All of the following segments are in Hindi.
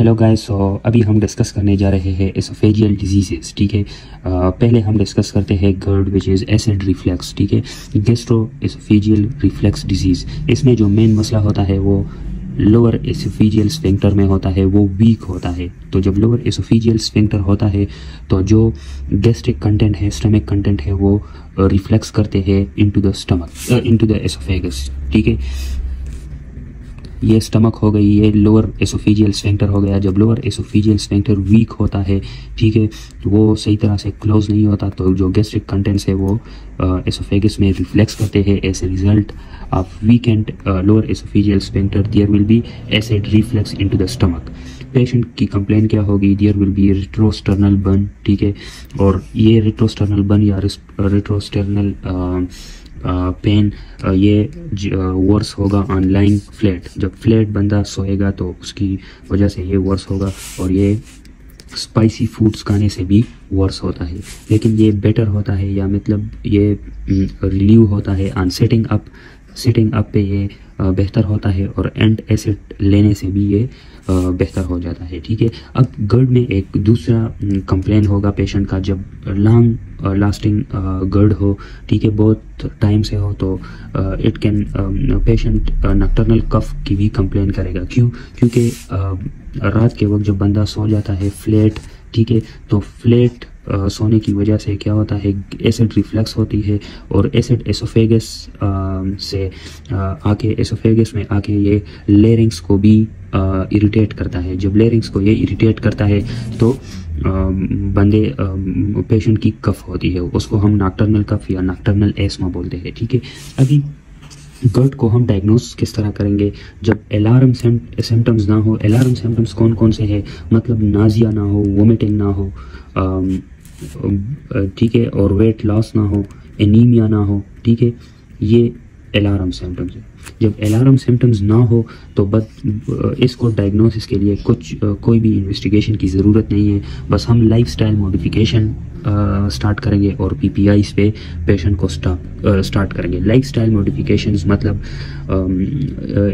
हेलो गाइस, अभी हम डिस्कस करने जा रहे हैं एसोफेजियल डिजीजेस। ठीक है, पहले हम डिस्कस करते हैं GERD which is acid reflux. ठीक है, गैस्ट्रो एसोफेजियल रिफ्लक्स डिजीज़। इसमें जो मेन मसला होता है वो लोअर एसोफेजियल स्फिंक्टर में होता है, वो वीक होता है। तो जब लोअर एसोफेजियल स्फिंक्टर होता है तो जो गैस्ट्रिक कंटेंट है, स्टमक कंटेंट है, वो रिफ्लेक्स करते हैं into the stomach, into the oesophagus. ठीक है, ये स्टमक हो गई, ये लोअर एसोफेजियल स्फिंक्टर हो गया। जब लोअर एसोफेजियल स्फिंक्टर वीक होता है, ठीक है, वो सही तरह से क्लोज नहीं होता, तो जो गैस्ट्रिक कंटेंट्स है वो एसोफेगस में रिफ्लेक्स करते हैं। As a result of weakened lower oesophageal sphincter there will be acid reflex into the stomach. Patient की कंप्लेन क्या होगी? There will be retrosternal burn. ठीक है, और ये रेट्रोस्टर्नल बर्न या रेट्रोस्टर्नल पेन ये वर्स होगा ऑन लाइंग फ्लैट। जब फ्लैट बंदा सोएगा तो उसकी वजह से ये वर्स होगा, और ये स्पाइसी फूड्स खाने से भी वर्स होता है। लेकिन ये बेटर होता है, या मतलब ये रिलीव होता है on sitting up. Sitting up पे ये बेहतर होता है, और एंड एसिड लेने से भी ये बेहतर हो जाता है। ठीक है, अब GERD में एक दूसरा कंप्लेन होगा पेशेंट का, जब लॉन्ग लास्टिंग GERD हो, ठीक है, बहुत टाइम से हो, तो इट कैन पेशेंट नॉक्टर्नल कफ की भी कंप्लेन करेगा। क्योंकि रात के वक्त जब बंदा सो जाता है फ्लैट, ठीक है, तो फ्लैट सोने की वजह से क्या होता है, एसिड रिफ्लक्स होती है, और एसिड एसोफेगस से आके एसोफेगस में आके ये लेरिंग्स को भी इरिटेट करता है। जब लेरिंग्स को ये इरिटेट करता है तो पेशेंट की कफ होती है, उसको हम नॉक्टर्नल कफ या नॉक्टर्नल एस्मा बोलते हैं। ठीक है, अभी GERD को हम डायग्नोस किस तरह करेंगे? जब अलार्म सिम्टम्स ना हो। अलार्म सिम्टम्स कौन कौन से हैं? मतलब नाजिया ना हो, वोमिटिंग ना हो, ठीक है, और वेट लॉस ना हो, एनीमिया ना हो। ठीक है, ये अलार्म सिम्टम्स है। जब अलार्म सिम्टम्स ना हो तो इसको डायग्नोसिस के लिए कोई भी इन्वेस्टिगेशन की ज़रूरत नहीं है। बस हम लाइफस्टाइल मॉडिफिकेशन स्टार्ट करेंगे और PPIs पे पेशेंट को स्टार्ट करेंगे। लाइफस्टाइल मॉडिफिकेशंस मतलब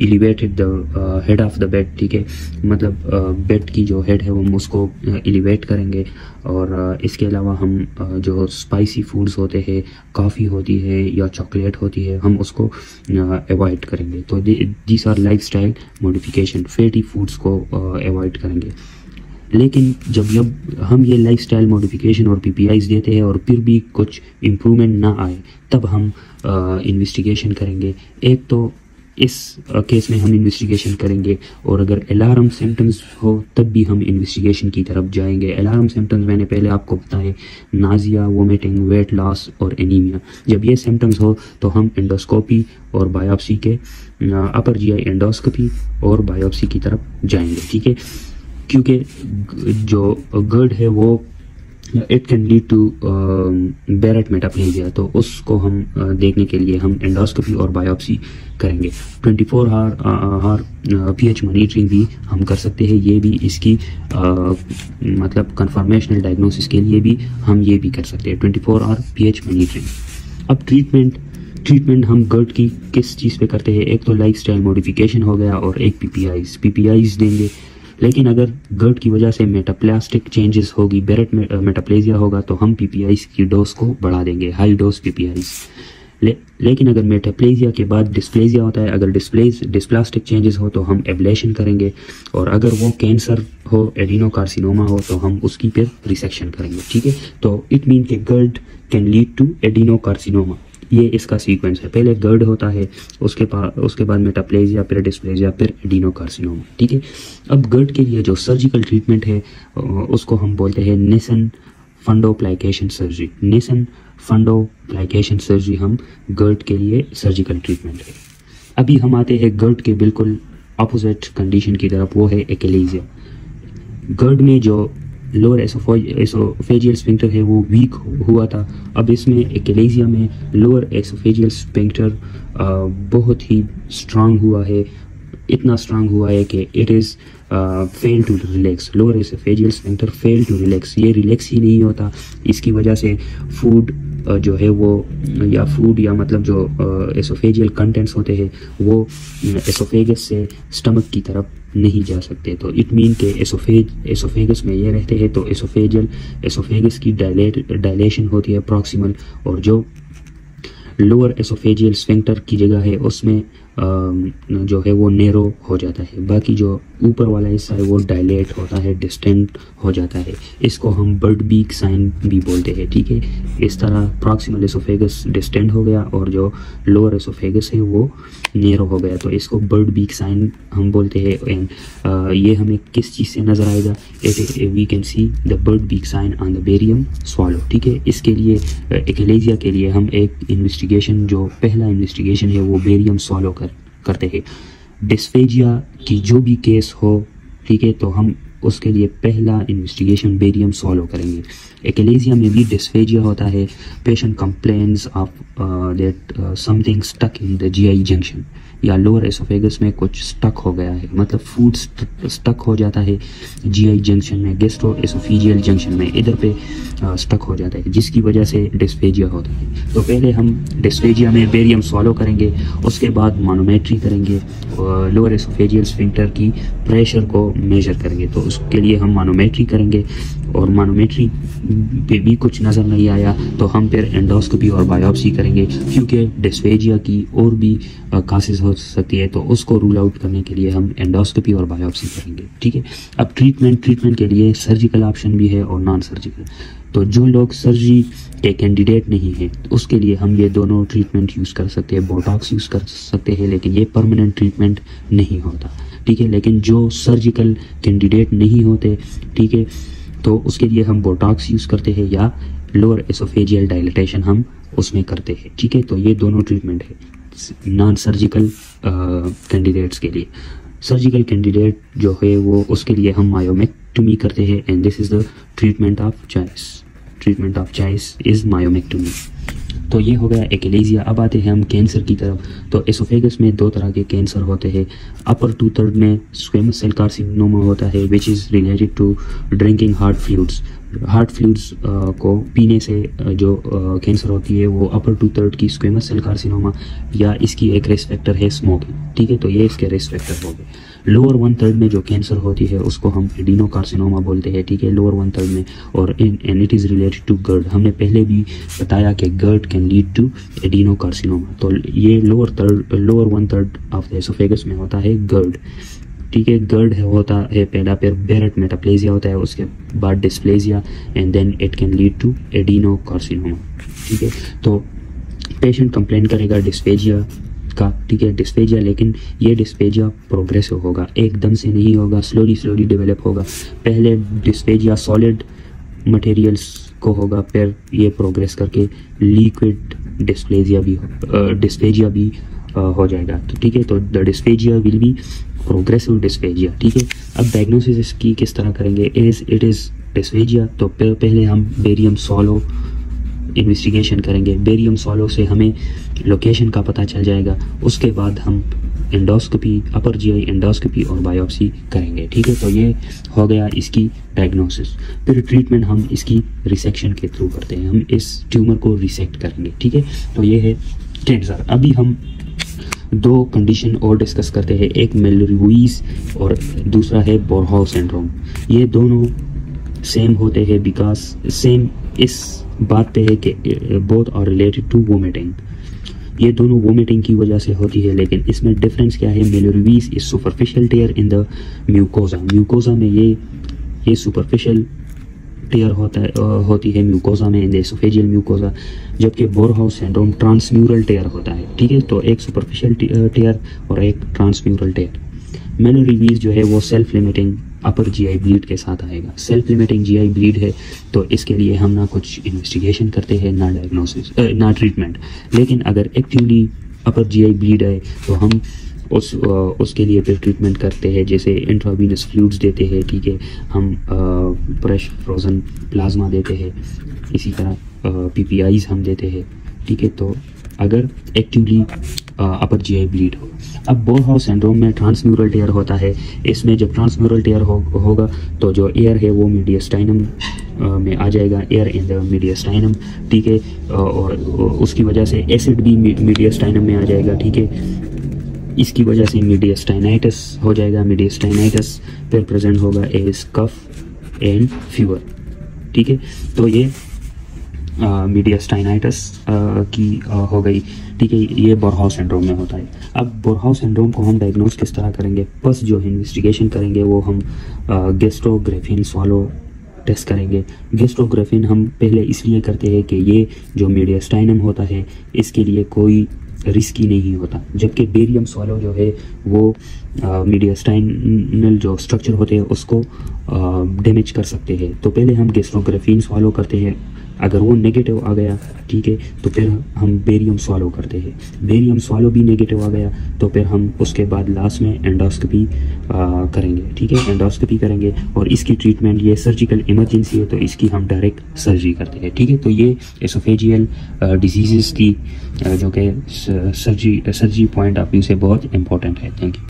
elevated the head of the bed. ठीक है, मतलब बेड की जो हेड है वो हम उसको एलिवेट करेंगे, और इसके अलावा हम जो स्पाइसी फूड्स होते हैं, कॉफ़ी होती है या चॉकलेट होती है, हम उसको अवॉइड करेंगे। तो these are lifestyle modification. Fatty foods को अवॉइड करेंगे। लेकिन जब हम ये लाइफस्टाइल मॉडिफिकेशन और PPIs देते हैं और फिर भी कुछ इम्प्रूवमेंट ना आए, तब हम इन्वेस्टिगेशन करेंगे। एक तो इस केस में हम इन्वेस्टिगेशन करेंगे, और अगर अलार्म सिम्टम्स हो तब भी हम इन्वेस्टिगेशन की तरफ जाएंगे। अलार्म सिम्टम्स मैंने पहले आपको बताए, नाजिया, वोमिटिंग, वेट लॉस और एनीमिया। जब ये सिम्टम्स हो तो हम एंडोस्कोपी और बायोप्सी के अपर GI एंडोस्कोपी और बायोप्सी की तरफ जाएंगे। ठीक है, क्योंकि जो GERD है वो it can lead to Barrett metaplasia, तो उसको हम देखने के लिए हम एंडोस्कोपी और बायोप्सी करेंगे। 24 आवर pH मॉनिटरिंग भी हम कर सकते हैं। ये भी इसकी मतलब कन्फर्मेशनल डायग्नोसिस के लिए भी हम ये भी कर सकते हैं, 24 आवर pH मॉनिटरिंग। अब ट्रीटमेंट हम GERD की किस चीज़ पे करते हैं? एक तो लाइफस्टाइल मॉडिफिकेशन हो गया, और एक PPIs देंगे। लेकिन अगर GERD की वजह से मेटाप्लास्टिक चेंजेस होगी, बेरेट मेटाप्लेजिया होगा, तो हम PPIs की डोज को बढ़ा देंगे, हाई डोज PPIs। लेकिन अगर मेटाप्लेजिया के बाद डिस्प्लेजिया होता है, अगर डिस्प्लास्टिक चेंजेस हो तो हम एब्लेशन करेंगे, और अगर वो कैंसर हो, एडिनोकार्सिनोमा हो, तो हम उसकी फिर रिसेक्शन करेंगे। ठीक है, तो इट मीन कि GERD can lead to adenocarcinoma. ये इसका सीक्वेंस है, पहले GERD होता है, उसके बाद मेटाप्लेजिया, फिर डिस्प्लेजिया, फिर एडिनोकार्सिनोमा। ठीक है, अब GERD के लिए जो सर्जिकल ट्रीटमेंट है उसको हम बोलते हैं नेसन फंडोप्लाइकेशन सर्जरी। नेसन फंडोप्लाइकेशन सर्जरी हम GERD के लिए सर्जिकल ट्रीटमेंट है। अभी हम आते हैं GERD के बिल्कुल अपोजिट कंडीशन की तरफ, वो है एक्लेजिया। GERD में जो लोअर एसोफेजियल स्फिंक्टर है वो वीक हुआ था। अब इसमें एक्लेजिया में लोअर एसोफेजियल स्फिंक्टर बहुत ही स्ट्रांग हुआ है, इतना स्ट्रांग हुआ है कि it is fail to relax, lower oesophageal sphincter fail to relax, ये रिलैक्स ही नहीं होता। इसकी वजह से फूड जो है वो या मतलब जो एसोफेजियल कंटेंट्स होते हैं वो एसोफेगस से स्टमक की तरफ नहीं जा सकते। तो इट मीन के एसोफेगस में ये रहते हैं, तो एसोफेगस की डायलेशन होती है प्रॉक्सिमल, और जो लोअर एसोफेजियल स्फिंक्टर की जगह है उसमें जो है वो नैरो हो जाता है। बाकी जो ऊपर वाला हिस्सा है वो डायलेट होता है, डिस्टेंट हो जाता है। इसको हम बर्ड बीक साइन भी बोलते हैं, ठीक है। इस तरह प्रॉक्सिमल एसोफेगस डिस्टेंट हो गया और जो लोअर एसोफेगस है वो नैरो हो गया, तो इसको बर्ड बीक साइन हम बोलते हैं। एंड ये हमें किस चीज़ से नज़र आएगा? We can see the bird beak sign on the barium swallow, ठीक है। इसके लिए एक्लेजिया के लिए हम एक इन्वेस्टिगेशन, जो पहला इन्वेस्टिगेशन है वो बेरियम स्वॉलो करते हैं। डिस्फेजिया की जो भी केस हो, ठीक है, तो हम उसके लिए पहला इन्वेस्टिगेशन बेरियम स्वॉलो करेंगे। एक्लेजिया में भी डिस्फेजिया होता है। Patient complains of that something stuck in the GI junction, या लोअर एसोफेगस में कुछ स्टक हो गया है, मतलब फूड स्टक हो जाता है जीआई जंक्शन में, गैस्ट्रो एसोफेजियल जंक्शन में, इधर पे स्टक हो जाता है, जिसकी वजह से डिस्फेजिया होता है। तो पहले हम डिस्फेजिया में बेरियम स्वॉलो करेंगे, उसके बाद मानोमेट्री करेंगे, लोअर एसोफेजियल स्फिंक्टर की प्रेशर को मेजर करेंगे। तो उसके लिए हम मानोमेट्री करेंगे, और मानोमेट्री पे भी कुछ नज़र नहीं आया तो हम फिर एंडोस्कोपी और बायोप्सी करेंगे, क्योंकि डिस्फेजिया की और भी कासेस हो सकती है, तो उसको रूल आउट करने के लिए हम एंडोस्कोपी और बायोप्सी करेंगे, ठीक है। अब ट्रीटमेंट के लिए सर्जिकल ऑप्शन भी है और नॉन सर्जिकल। तो जो लोग सर्जरी के कैंडिडेट नहीं हैं उसके लिए हम ये दोनों ट्रीटमेंट यूज़ कर सकते हैं, बोटॉक्स यूज़ कर सकते हैं, लेकिन ये परमानेंट ट्रीटमेंट नहीं होता, ठीक है। लेकिन जो सर्जिकल कैंडिडेट नहीं होते, ठीक है, तो उसके लिए हम बोटॉक्स यूज़ करते हैं या लोअर एसोफेजियल डायलेटेशन हम उसमें करते हैं, ठीक है। तो ये दोनों ट्रीटमेंट है नॉन सर्जिकल कैंडिडेट्स के लिए। सर्जिकल कैंडिडेट जो है वो उसके लिए हम मायोमेक्टोमी करते हैं, and this is the treatment of choice is myomectomy. तो ये हो गया एक्लेजिया। अब आते हैं हम कैंसर की तरफ। तो एसोफेगस में दो तरह के कैंसर होते हैं। अपर 2/3 में स्क्वेमस सेल कार्सिनोमा होता है, which is related to drinking hot fluids को पीने से जो कैंसर होती है वो अपर 2/3 की स्क्वेमस सेल कार्सिनोमा, या इसकी एक रिस्क फैक्टर है स्मोकिंग, ठीक है। तो ये इसके रिस्क फैक्टर हो गए। लोअर 1/3 में जो कैंसर होती है उसको हम एडिनो कार्सिनोमा बोलते हैं, ठीक है, लोअर 1/3 में, और and it is related to GERD. हमने पहले भी बताया कि GERD can lead to adenocarcinoma. तो ये लोअर 1/3 ऑफ द एसोफेगस में होता है गर्ड, ठीक है। गर्ड होता है पहला, फिर बेरेट मेटाप्लेजिया होता है, उसके बाद dysplasia, and then it can lead to adenocarcinoma, ठीक है। तो पेशेंट कंप्लेन करेगा डिस्फेजिया का, ठीक है, डिस्फेजिया, लेकिन ये डिस्फेजिया प्रोग्रेसिव होगा, एकदम से नहीं होगा, स्लोली डेवलप होगा। पहले डिस्फेजिया सॉलिड मटेरियल्स को होगा, फिर ये प्रोग्रेस करके लिक्विड डिस्फेजिया भी हो जाएगा, तो ठीक है। तो the dysphagia will be progressive dysphagia, ठीक है। अब डायग्नोसिस इसकी किस तरह करेंगे? इट इज़ डिस्फेजिया, तो पहले हम बेरियम स्वॉलो इन्वेस्टिगेशन करेंगे। बेरियम स्वॉलो से हमें लोकेशन का पता चल जाएगा, उसके बाद हम एंडोस्कोपी, अपर जीआई एंडोस्कोपी और बायोप्सी करेंगे, ठीक है। तो ये हो गया इसकी डायग्नोसिस। फिर ट्रीटमेंट हम इसकी रिसेक्शन के थ्रू करते हैं, हम इस ट्यूमर को रिसेक्ट करेंगे, ठीक है। तो ये है कैंसर। अभी हम दो कंडीशन और डिस्कस करते हैं, एक मेलरिवीज और दूसरा है बोरहाउ सिंड्रोम। ये दोनों सेम होते हैं बिकॉज सेम इस बात पे है कि both are related to vomiting. ये दोनों वोमिटिंग की वजह से होती है, लेकिन इसमें डिफरेंस क्या है? Mallory Weiss is superficial tear in the mucosa में ये सुपरफिशियल टेयर होती है म्यूकोजा में, इन द एसोफेजियल म्यूकोजा, जबकि बोरहाउ सिंड्रोम ट्रांसम्यूरल टेयर होता है, ठीक है। तो एक सुपरफिशियल टेयर और एक ट्रांसम्यूरल टेयर। मेलरिवीज जो है वो self limiting upper GI bleed के साथ आएगा। सेल्फ लिमिटिंग जीआई ब्लीड है तो इसके लिए हम ना कुछ इन्वेस्टिगेशन करते हैं, ना डायग्नोसिस, ना ट्रीटमेंट। लेकिन अगर एक्टिवली अपर जीआई ब्लीड है तो हम उसके लिए फिर ट्रीटमेंट करते हैं, जैसे इंट्रावीनस फ्लूइड्स देते हैं, ठीक है। हम फ्रेश फ्रोज़न प्लाज्मा देते हैं, इसी तरह पीपीआईज हम देते हैं, ठीक है। तो अगर एक्टिवली अपर जीआई ब्लीड हो। अब बोरहाउस सिंड्रोम में ट्रांसम्यूरल टेयर होता है। इसमें जब ट्रांसम्यूरल टेयर होगा तो जो एयर है वो मीडियस्टाइनम में आ जाएगा, एयर इन द मीडियस्टाइनम, ठीक है, और उसकी वजह से एसिड भी मीडियस्टाइनम में आ जाएगा, ठीक है। इसकी वजह से मीडियस्टाइनाइटिस हो जाएगा। मीडियस्टाइनाइटिस फिर प्रेजेंट होगा एज कफ एंड फीवर, ठीक है। तो ये मीडियस्टाइनाइटिस की हो गई, ठीक है। ये बोरहाउस सिंड्रोम में होता है। अब बोरहाउस सिंड्रोम को हम डायग्नोस किस तरह करेंगे? फर्स्ट जो इन्वेस्टिगेशन करेंगे वो हम गैस्ट्रोग्राफिन स्वालो टेस्ट करेंगे। गैस्ट्रोग्राफिन हम पहले इसलिए करते हैं कि ये जो मीडियस्टाइनम होता है इसके लिए कोई रिस्की नहीं होता, जबकि बेरियम स्वालो जो है वो मीडियस्टाइनल जो स्ट्रक्चर होते हैं उसको डैमेज कर सकते हैं। तो पहले हम गैस्ट्रोग्राफिन स्वालो करते हैं, अगर वो नेगेटिव आ गया, ठीक है, तो फिर हम बेरियम स्वालो करते हैं। बेरियम स्वालो भी नेगेटिव आ गया तो फिर हम उसके बाद लास्ट में एंडोस्कोपी करेंगे, ठीक है। एंडोस्कोपी करेंगे और इसकी ट्रीटमेंट, ये सर्जिकल इमरजेंसी है तो इसकी हम डायरेक्ट सर्जरी करते हैं, ठीक है। तो ये एसोफेजियल डिजीज़ की जो कि सर्जरी पॉइंट ऑफ व्यू से बहुत इंपॉर्टेंट है। Thank you.